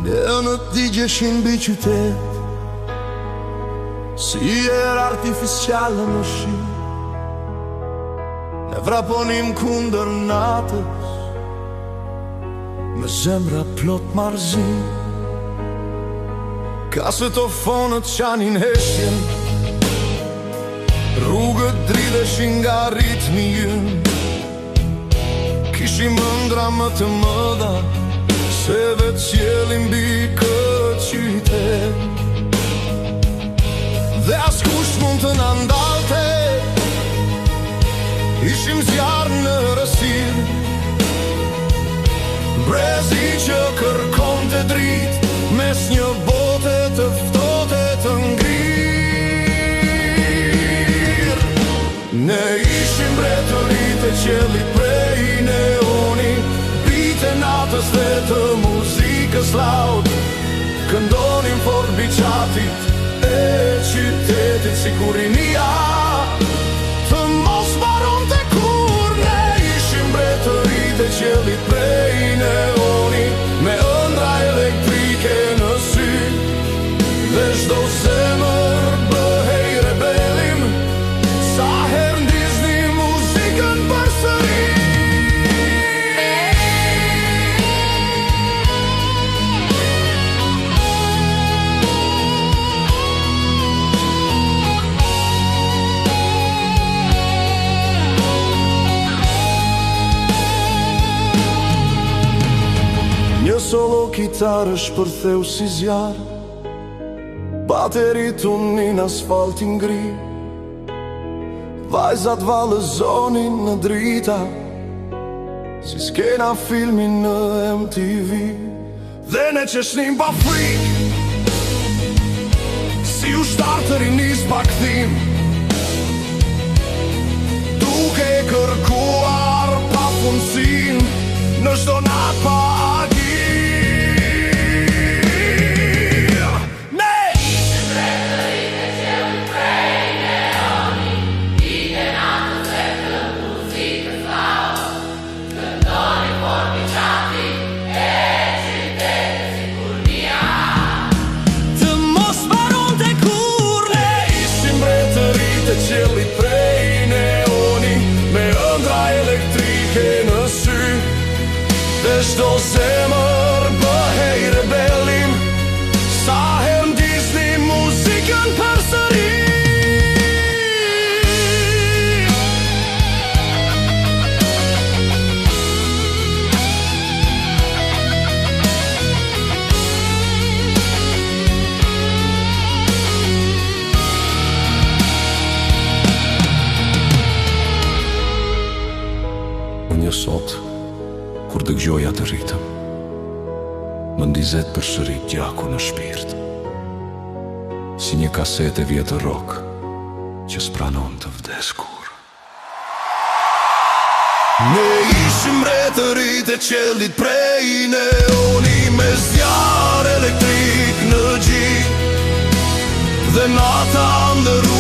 Ne në digjeshin mbi qytet, si erë artificiale në shi. Ne vraponim kundër natës, me zemra plot marzim. Kasetofonët qanin heshjen, rrugët dridheshin nga ritmi jën. Kishim ëndra më të mëdha, se vetë qjelin mbi këtë qytet. Dhe askush mund të na ndalte, ishim zjarë në rësir. Brezi që kërkon të drit, mes një bote të ftohtë të ngrir. Ne ishim mbretërit e qellit prej neoni, bite natës dhe të muzikës laud. Këndonim fort mbi qatit e qytetit si kurinia të mos mbaronte kur. Ne ishim mbretërit e qellit prej neoni, me ëndra elektrike në sy. Dhe çdo zemër bëhej rebelim, sa herë ndizni muzikën përsëri. Një solo kitarë shpërtheu si zjarë, baterit unin asfaltin ngri. Vajzat vallëzonin në drita, si skena filmin në MTV. Dhe ne qeshnim pa frik, si ushtar të rinis pa kthim, duke kërkuar pa fundsin në çdo natë pa agim. Qellit prej neoni, me ëndra elektrike në sy. Dhe çdo zemër bëhej rebelim, sa herë ndizni muzikën përsëri. Një sot, kur dëgjoja të ritëm, më ndizet përsërit gjaku në shpirt, si një kasetë e vjetër rock që s'pranon të vdes kur. Ne ishim mbretërit e qellit prej neoni, me zjarë elektrik në gjik, dhe nata ndër